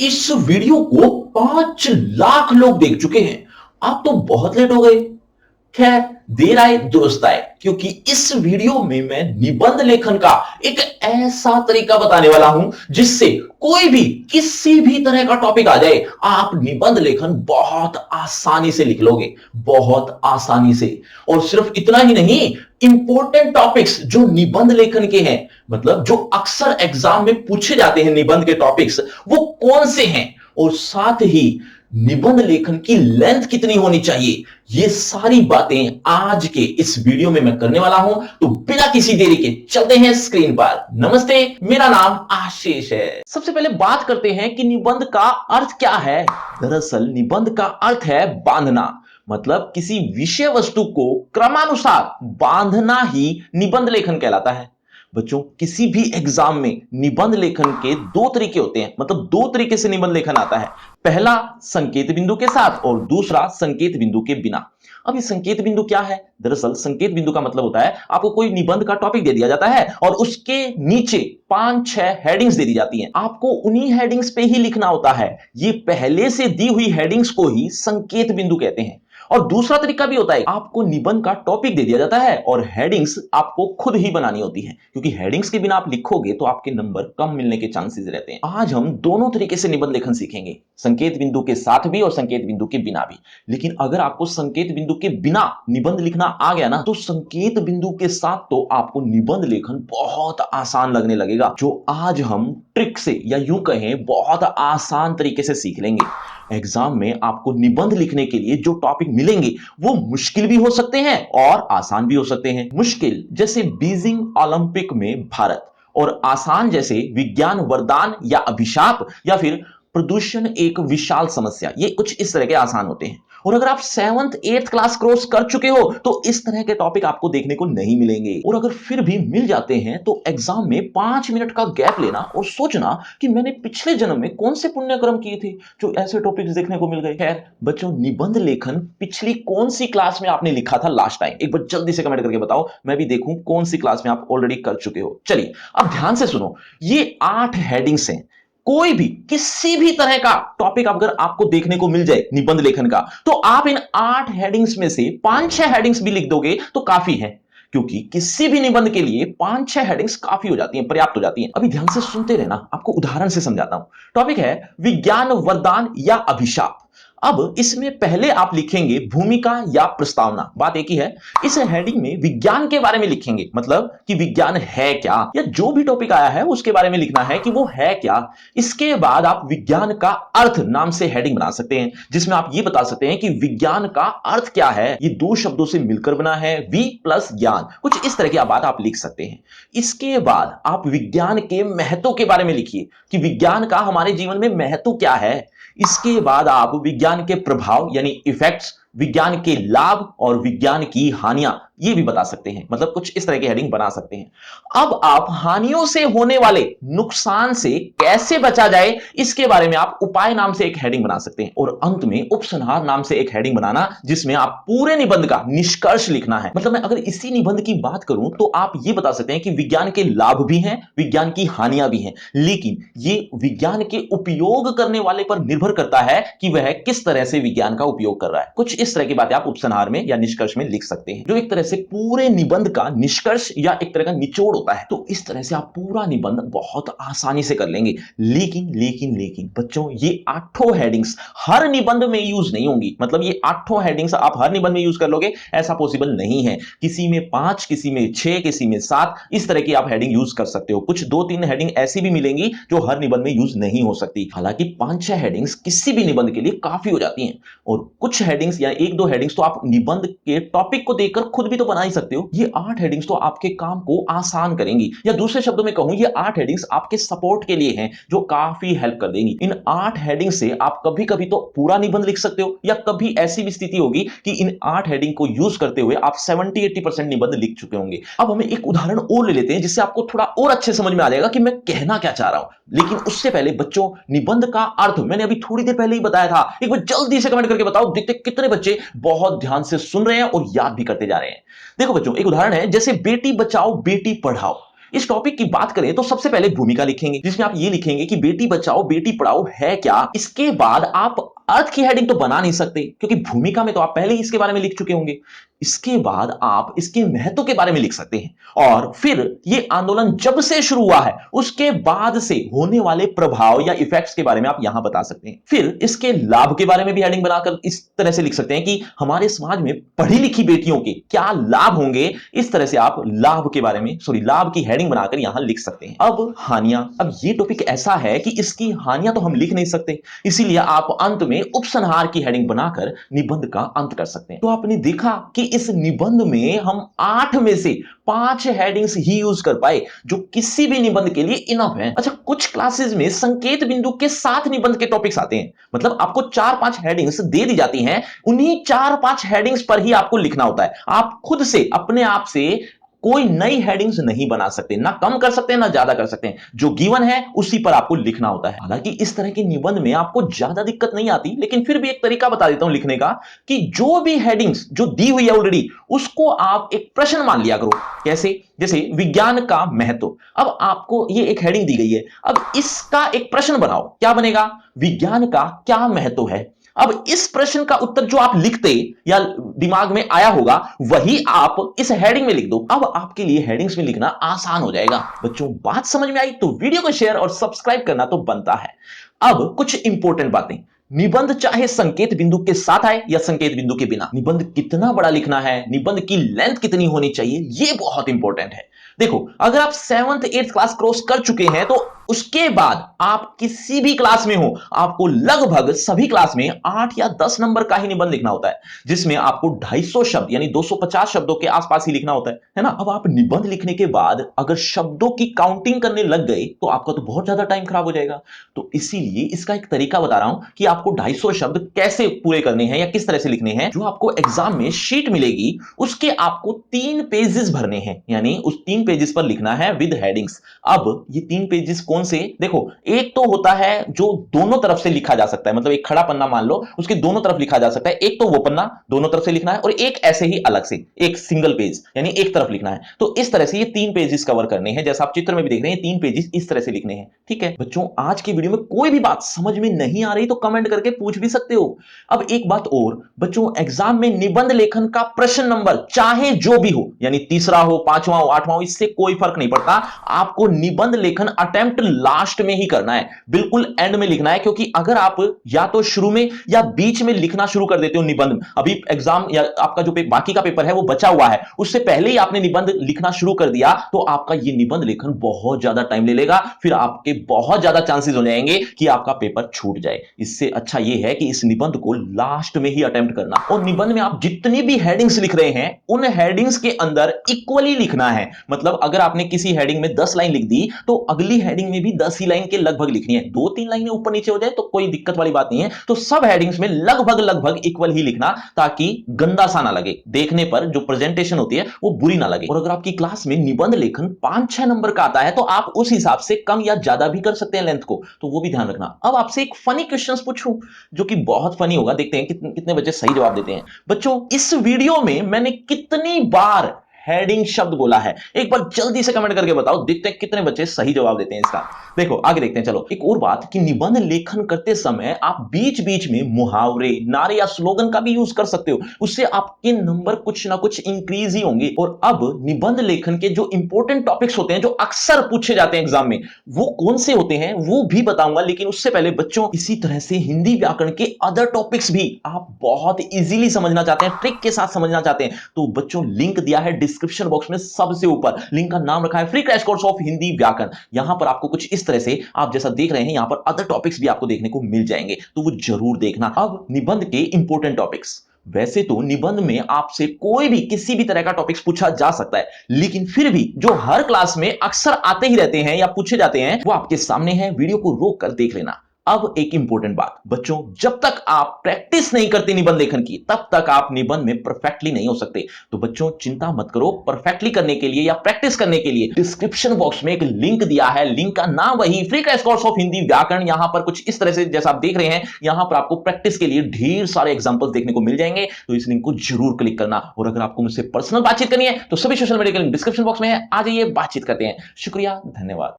इस वीडियो को 5 लाख लोग देख चुके हैं। आप तो बहुत लेट हो गए। खैर, देर आए दुरुस्त आए, क्योंकि इस वीडियो में मैं निबंध लेखन का एक ऐसा तरीका बताने वाला हूं जिससे कोई भी किसी भी तरह का टॉपिक आ जाए, आप निबंध लेखन बहुत आसानी से लिख लोगे, बहुत आसानी से। और सिर्फ इतना ही नहीं, इंपॉर्टेंट टॉपिक्स जो निबंध लेखन के हैं, मतलब जो अक्सर एग्जाम में पूछे जाते हैं निबंध के टॉपिक्स, वो कौन से हैं, और साथ ही निबंध लेखन की लेंथ कितनी होनी चाहिए, ये सारी बातें आज के इस वीडियो में मैं करने वाला हूं। तो बिना किसी देरी के चलते हैं स्क्रीन पर। नमस्ते, मेरा नाम आशीष है। सबसे पहले बात करते हैं कि निबंध का अर्थ क्या है। दरअसल निबंध का अर्थ है बांधना, मतलब किसी विषय वस्तु को क्रमानुसार बांधना ही निबंध लेखन कहलाता है। बच्चों, किसी भी एग्जाम में निबंध लेखन के दो तरीके होते हैं, मतलब दो तरीके से निबंध लेखन आता है। पहला संकेत बिंदु के साथ और दूसरा संकेत बिंदु के बिना। अब ये संकेत बिंदु क्या है? दरअसल संकेत बिंदु का मतलब होता है आपको कोई निबंध का टॉपिक दे दिया जाता है और उसके नीचे 5-6 हेडिंग्स दे दी जाती हैं। आपको उन्हीं हेडिंग्स पे ही लिखना होता है। ये पहले से दी हुई हेडिंग्स को ही संकेत बिंदु कहते हैं। और दूसरा तरीका भी होता है, आपको निबंध का टॉपिक दे दिया जाता है और हेडिंग्स आपको खुद ही बनानी होती है, क्योंकि हेडिंग्स के बिना आप लिखोगे तो आपके नंबर कम मिलने के चांसेस रहते हैं। आज हम दोनों तरीके से निबंध लेखन सीखेंगे, संकेत बिंदु के साथ भी और संकेत बिंदु के बिना भी। लेकिन अगर आपको संकेत बिंदु के बिना निबंध लिखना आ गया ना, तो संकेत बिंदु के साथ तो आपको निबंध लेखन बहुत आसान लगने लगेगा, जो आज हम ट्रिक से या यूं कहें बहुत आसान तरीके से सीख लेंगे। एग्जाम में आपको निबंध लिखने के लिए जो टॉपिक मिलेंगे वो मुश्किल भी हो सकते हैं और आसान भी हो सकते हैं। मुश्किल जैसे बीजिंग ओलंपिक में भारत, और आसान जैसे विज्ञान वरदान या अभिशाप, या फिर प्रदूषण एक विशाल समस्या। ये कुछ इस तरह के आसान होते हैं। और अगर आप 7th 8th क्लास क्रॉस कर चुके हो तो इस तरह के टॉपिक आपको देखने को नहीं मिलेंगे। और अगर फिर भी मिल जाते हैं तो एग्जाम में 5 मिनट का गैप लेना और सोचना कि मैंने पिछले जन्म में कौन से पुण्य कर्म किए थे जो ऐसे टॉपिक्स देखने को मिल गए। खैर बच्चों, निबंध लेखन पिछली कौन सी क्लास में आपने लिखा था लास्ट टाइम? एक बार जल्दी से कमेंट करके बताओ, मैं भी देखूं कौन सी क्लास में आप ऑलरेडी कर चुके हो। चलिए अब ध्यान से सुनो, ये 8 हेडिंग्स हैं। कोई भी किसी भी तरह का टॉपिक अगर आपको देखने को मिल जाए निबंध लेखन का, तो आप इन 8 हेडिंग्स में से 5-6 हेडिंग्स भी लिख दोगे तो काफी है, क्योंकि किसी भी निबंध के लिए 5-6 हेडिंग्स काफी हो जाती हैं, पर्याप्त हो जाती हैं। अभी ध्यान से सुनते रहना, आपको उदाहरण से समझाता हूं। टॉपिक है विज्ञान वरदान या अभिशाप। अब इसमें पहले आप लिखेंगे भूमिका या प्रस्तावना, बात एक ही है। इस हेडिंग में विज्ञान के बारे में लिखेंगे, मतलब कि विज्ञान है क्या, या जो भी टॉपिक आया है उसके बारे में लिखना है कि वो है क्या। इसके बाद आप विज्ञान का अर्थ नाम से हेडिंग बना सकते हैं, जिसमें आप ये बता सकते हैं कि विज्ञान का अर्थ क्या है। ये दो शब्दों से मिलकर बना है, वि प्लस ज्ञान, कुछ इस तरह की बात आप लिख सकते हैं। इसके बाद आप विज्ञान के महत्व के बारे में लिखिए कि विज्ञान का हमारे जीवन में महत्व क्या है। इसके बाद आप विज्ञान के प्रभाव यानी इफेक्ट्स, विज्ञान के लाभ और विज्ञान की हानियां ये भी बता सकते हैं, मतलब कुछ इस तरह की हेडिंग बना सकते हैं। अब आप हानियों से होने वाले नुकसान से कैसे बचा जाए इसके बारे में आप उपाय नाम से एक हेडिंग बना सकते हैं। और अंत में उपसंहार नाम से एक हेडिंग बनाना, जिसमें आप पूरे निबंध का निष्कर्ष लिखना है। मतलब मैं अगर इसी निबंध की बात करूं तो आप ये बता सकते हैं कि विज्ञान के लाभ भी हैं, विज्ञान की हानियां भी हैं, लेकिन ये विज्ञान के उपयोग करने वाले पर निर्भर करता है कि वह किस तरह से विज्ञान का उपयोग कर रहा है। कुछ इस तरह की बातें आप उपसंहार में या निष्कर्ष में लिख सकते हैं, जो एक तरह से पूरे निबंध का निष्कर्ष या एक तरह का निचोड़ होता है। तो इस तरह से आप पूरा निबंध बहुत आसानी से कर लेंगे। लेकिन बच्चों, ये 8 हेडिंग्स हर निबंध में यूज नहीं होंगी। मतलब ये 8 हेडिंग्स आप हर निबंध में यूज कर लोगे ऐसा पॉसिबल नहीं है। किसी में 5, किसी में 6, किसी में 7, इस तरह की आप हेडिंग यूज कर सकते हो। कुछ 2-3 हेडिंग ऐसी भी मिलेंगी जो हर निबंध में यूज नहीं हो सकती। हालांकि 5-6 हेडिंग्स किसी भी निबंध के लिए काफी हो जाती हैं। और कुछ हेडिंग्स या 1-2 हेडिंग्स तो आप निबंध के टॉपिक को देखकर खुद भी तो बना ही सकते हो। ये 8 हेडिंग्स तो आपके काम को आसान करेंगी, या दूसरे शब्दों में कहूं, ये 8 हेडिंग्स आपके सपोर्ट के लिए हैं, जो काफी हेल्प कर देंगी। इन 8 हेडिंग्स से आप कभी कभी तो पूरा निबंध लिख सकते हो, या कभी ऐसी भी स्थिति होगी कि इन 8 हेडिंग को यूज करते हुए आप 70-80% निबंध लिख चुके होंगे। अब हमें एक उदाहरण और ले लेते हैं, जिससे आपको थोड़ा और अच्छे समझ में आ जाएगा कि मैं कहना क्या चाह रहा हूं। लेकिन उससे पहले बच्चों, निबंध का अर्थ मैंने अभी थोड़ी देर पहले ही बताया था। एक बार जल्दी से कमेंट करके बताओ, देखते कितने बच्चे बहुत ध्यान से सुन रहे हैं और याद भी करते जा रहे हैं। देखो बच्चों, एक उदाहरण है, जैसे बेटी बचाओ बेटी पढ़ाओ। इस टॉपिक की बात करें तो सबसे पहले भूमिका लिखेंगे, जिसमें आप ये लिखेंगे कि बेटी बचाओ बेटी पढ़ाओ है क्या। इसके बाद आप अर्थ की हेडिंग तो बना नहीं सकते, क्योंकि भूमिका में तो आप पहले ही इसके बारे में लिख चुके होंगे। इसके बाद आप इसके महत्व के बारे में लिख सकते हैं, और फिर ये आंदोलन जब से शुरू हुआ है उसके बाद से होने वाले प्रभाव या इफेक्ट्स के बारे में आप यहां बता सकते हैं। फिर इसके लाभ के बारे में भी हेडिंग बनाकर इस तरह से लिख सकते हैं कि हमारे समाज में पढ़ी लिखी बेटियों के क्या लाभ होंगे। इस तरह से आप लाभ के बारे में लाभ की हेडिंग बनाकर यहां लिख सकते हैं। अब हानियां, अब ये टॉपिक ऐसा है कि इसकी हानियां तो हम लिख नहीं सकते, इसीलिए आप अंत में उपसंहार की हेडिंग बनाकर निबंध का अंत कर सकते हैं। तो आपने देखा कि इस निबंध में हम 8 में से 5 हेडिंग्स ही यूज कर पाए, जो किसी भी निबंध के लिए इनफ है। अच्छा, कुछ क्लासेस में संकेत बिंदु के साथ निबंध के टॉपिक्स आते हैं, मतलब आपको 4-5 हेडिंग्स दे दी जाती हैं, उन्हीं 4-5 हेडिंग्स पर ही आपको लिखना होता है। आप खुद से अपने आप से कोई नई हेडिंग्स नहीं बना सकते, ना कम कर सकते हैं ना ज्यादा कर सकते हैं, जो गिवन है उसी पर आपको लिखना होता है। हालांकि इस तरह के निबंध में आपको ज्यादा दिक्कत नहीं आती, लेकिन फिर भी एक तरीका बता देता हूं लिखने का, कि जो भी हेडिंग्स जो दी हुई है ऑलरेडी, उसको आप एक प्रश्न मान लिया करो। कैसे? जैसे विज्ञान का महत्व। अब आपको ये एक हेडिंग दी गई है, अब इसका एक प्रश्न बनाओ। क्या बनेगा? विज्ञान का क्या महत्व है। अब इस प्रश्न का उत्तर जो आप लिखते या दिमाग में आया होगा, वही आप इस हेडिंग में लिख दो। अब आपके लिए हेडिंग्स में लिखना आसान हो जाएगा। बच्चों, बात समझ में आई तो वीडियो को शेयर और सब्सक्राइब करना तो बनता है। अब कुछ इंपॉर्टेंट बातें। निबंध चाहे संकेत बिंदु के साथ आए या संकेत बिंदु के बिना, निबंध कितना बड़ा लिखना है, निबंध की लेंथ कितनी होनी चाहिए, यह बहुत इंपॉर्टेंट है। देखो, अगर आप 7th 8th क्लास क्रॉस कर चुके हैं तो उसके बाद आप किसी भी क्लास में हो, आपको लगभग सभी क्लास में 8 या 10 नंबर का ही निबंध लिखना होता है, जिसमें आपको 250 शब्द यानी 250 शब्दों के आसपास ही लिखना होता है ना। अब आप निबंध लिखने के बाद अगर शब्दों की काउंटिंग करने लग गए तो आपका तो बहुत ज्यादा टाइम खराब हो जाएगा। तो इसीलिए इसका एक तरीका बता रहा हूं कि आपको 250 शब्द कैसे पूरे करने हैं या किस तरह से लिखने हैं। जो आपको एग्जाम में शीट मिलेगी उसके आपको 3 पेजेस भरने हैं, यानी उस 3 पेजेस पर लिखना है विद हेडिंग्स। अब ये 3 पेजेस कौन से? देखो, एक तो होता है जो दोनों तरफ से लिखा जा सकता है, मतलब एक खड़ा पन्ना मान लो, उसके दोनों तरफ लिखा जा सकता है। एक तो वो पन्ना दोनों तरफ से लिखना है, और एक ऐसे ही अलग से एक सिंगल पेज यानी एक तरफ लिखना है। तो इस तरह से ये 3 पेजेस कवर करने हैं, जैसा आप चित्र में भी देख रहे हैं 3 पेजेस इस तरह से लिखने हैं। ठीक है बच्चों, आज की वीडियो में कोई भी बात समझ में नहीं आ रही तो कमेंट करके पूछ भी सकते हो। अब एक बात और बच्चों, एग्जाम में निबंध लेखन का प्रश्न नंबर चाहे जो भी हो, यानी तीसरा हो, 5वां हो, 8वां हो, इससे कोई फर्क नहीं पड़ता। आपको निबंध लेखन अटेम्प्ट लास्ट में ही करना है, बिल्कुल एंड में लिखना है। क्योंकि अगर आप या तो शुरू में या बीच में लिखना शुरू कर देते हो निबंध, अभी एग्जाम या आपका जो बाकी का पेपर है वो बचा हुआ है, उससे पहले ही आपने निबंध लिखना शुरू कर दिया, तो आपका ये निबंध लेखन बहुत ज्यादा टाइम ले लेगा, फिर आपके बहुत ज्यादा चांसेस हो जाएंगे कि आपका पेपर छूट जाए। इससे अच्छा ये है कि इस निबंध को लास्ट में ही अटेम्प्ट करना। और निबंध में आप जितनी भी हेडिंग्स लिख रहे हैं उन हेडिंग्स के अंदर इक्वली लिखना है। मतलब अगर आपने किसी हेडिंग में 10 लाइन लिख दी तो अगली हेडिंग में भी 10 ही लाइन के लगभग लिखनी है। 2-3 लाइनें ऊपर नीचे हो जाए तो कोई दिक्कत वाली बात नहीं है। तो सब हेडिंग्स में लगभग इक्वल ही लिखना, ताकि गंदा सा ना लगे, देखने पर जो प्रेजेंटेशन होती है वो बुरी ना लगे। और अगर आपकी क्लास में निबंध लेखन 5-6 नंबर का आता है तो आप उस हिसाब से कम या ज्यादा भी कर सकते हैं लेंथ को, तो वो भी ध्यान रखना। अब आपसे एक फनी क्वेश्चन पूछूं जो कि बहुत फनी होगा, देखते हैं कितने बच्चे सही जवाब देते हैं। बच्चों, इस वीडियो में मैंने कितनी बार हेडिंग शब्द बोला है? एक बार जल्दी से कमेंट करके बताओ, देखते हैं कितने बच्चे सही जवाब देते हैं इसका। देखो, आगे देखते हैं। चलो, एक और बात कि निबंध लेखन करते समय आप बीच बीच में मुहावरे, नारे या स्लोगन का भी यूज कर सकते हो, उससे आपके नंबर कुछ ना कुछ इंक्रीज ही होंगे। और अब निबंध लेखन के जो इंपॉर्टेंट टॉपिक्स होते हैं जो अक्सर पूछे जाते हैं एग्जाम में, वो कौन से होते हैं वो भी बताऊंगा। लेकिन उससे पहले बच्चों, इसी तरह से हिंदी व्याकरण के अदर टॉपिक्स भी आप बहुत इजीली समझना चाहते हैं, ट्रिक के साथ समझना चाहते हैं, तो बच्चों लिंक दिया है डिस्क्रिप्शन बॉक्स में सबसे ऊपर। लिंक का नाम रखा है free crash course of Hindi व्याकरण। यहां पर आपको कुछ इस तरह से आप जैसा देख रहे हैं, यहां पर अदर टॉपिक्स भी आपको देखने को मिल जाएंगे, तो वो जरूर देखना। अब निबंध के इंपॉर्टेंट टॉपिक्स। वैसे तो निबंध में आपसे कोई भी किसी भी तरह का टॉपिक्स पूछा जा सकता है, लेकिन फिर भी जो हर क्लास में अक्सर आते ही रहते हैं या पूछे जाते हैं वो आपके सामने है, वीडियो को रोक कर देख लेना। अब एक इंपॉर्टेंट बात बच्चों, जब तक आप प्रैक्टिस नहीं करते निबंध लेखन की, तब तक आप निबंध में परफेक्टली नहीं हो सकते। तो बच्चों चिंता मत करो, परफेक्टली करने के लिए या प्रैक्टिस करने के लिए डिस्क्रिप्शन बॉक्स में एक लिंक दिया है। लिंक का नाम वही free crash course of Hindi व्याकरण। यहां पर कुछ इस तरह से जैसा आप देख रहे हैं, यहां पर आपको प्रैक्टिस के लिए ढेर सारे एग्जांपल्स देखने को मिल जाएंगे। तो इस लिंक को जरूर क्लिक करना। और अगर आपको मुझसे पर्सनल बातचीत करनी है तो सभी सोशल मीडिया के लिंक डिस्क्रिप्शन बॉक्स में है, आ जाइए बातचीत करते हैं। शुक्रिया, धन्यवाद।